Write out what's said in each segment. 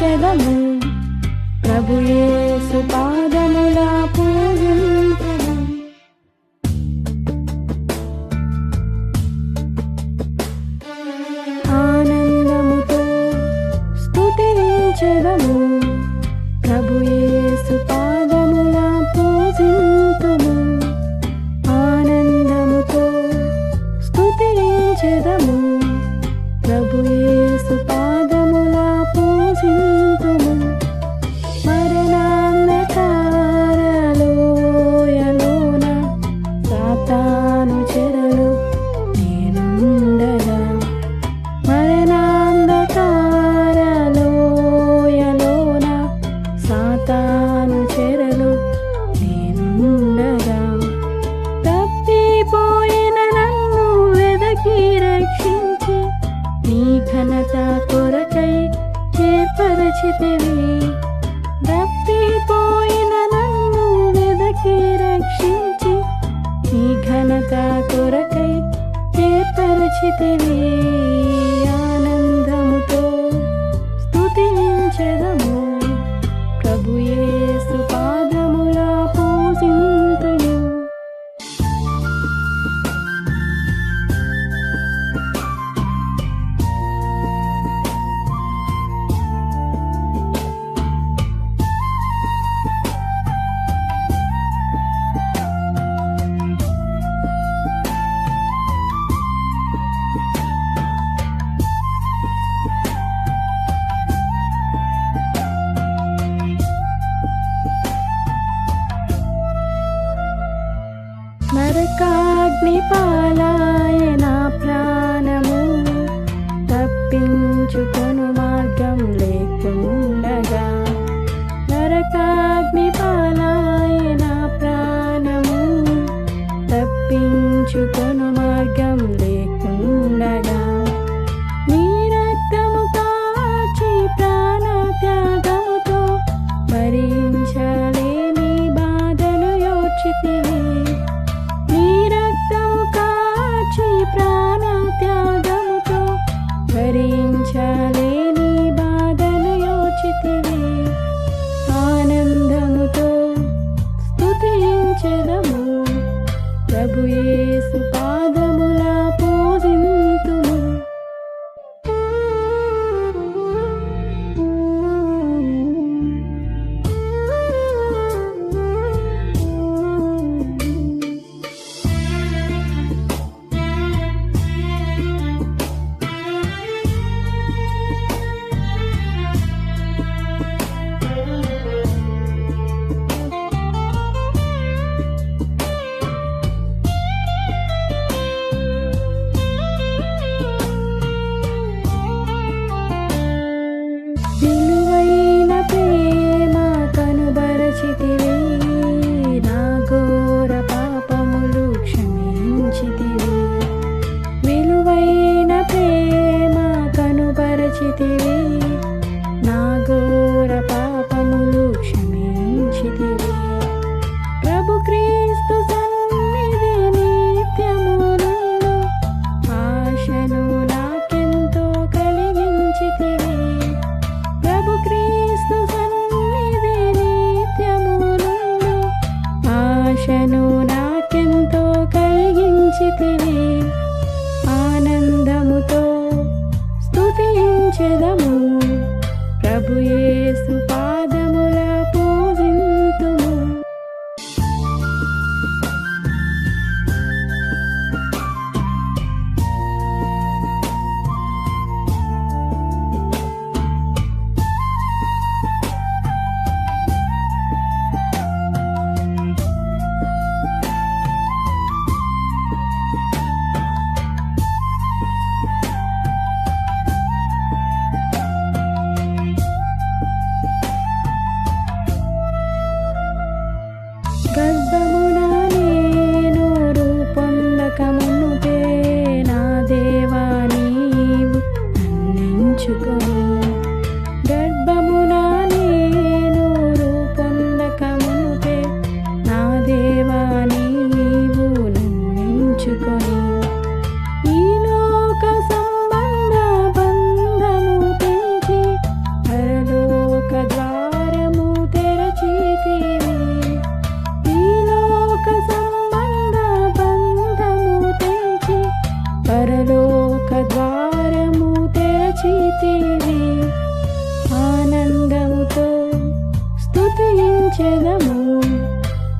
స్తుతించెదము ప్రభు యేసు పాదముల పూజింతుము. ఆనందముతో స్తుతించెదము ప్రభు యేసు పాదముల పూజింతుము. ఆనందముతో స్తుతించెదము ప్రభు యేసు పాదముల పూజింతుము. మరణాంధకారలోయలోన సాతాను చెరలో నేనుండగా, మరణాంధకారలోయలోన సాతాను చెరలో నేనుండగా, తప్పిపోయిన నన్ను వెదకి రక్షించి నీ ఘనత కొరకై ఏర్పరచితివి. తప్పిపోయిన నన్ను వెదకి రక్షించి నీ ఘనత కొరకై ఏర్పరచితివి. ఆనందముతో స్తుతించెదము ప్రభు యేసు పాదముల పూజింతుము. స్తుతించెదము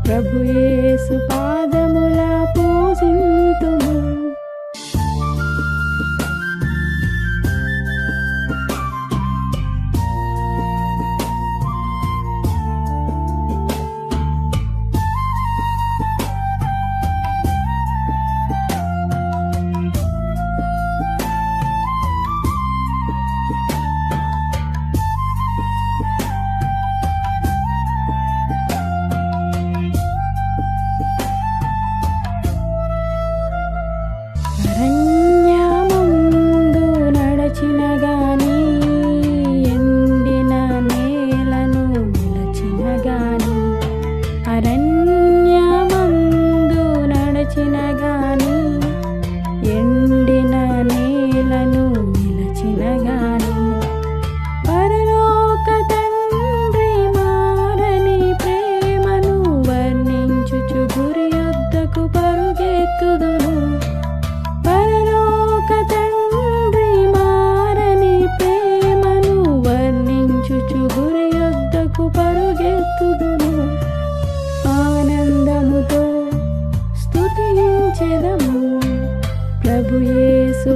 ప్రభు యేసు పాదముల పూజింతుము. అరణ్యమందు నడచిన గాని ఎండిన నేలను నిలచిన గాని, అరణ్యమందు నడచిన గాని ఎండిన నేలను నిలచిన గాని, పరలోక తండ్రి మారని ప్రేమను వర్ణించుచు గురి యొద్దకు పరుగెత్తుదును. పరలోక తండ్రి మారని ప్రేమను వర్ణించుచు గురి యొద్దకు పరుగెత్తుదును. ఆనందముతో స్తుతించెదము ప్రభు యేసు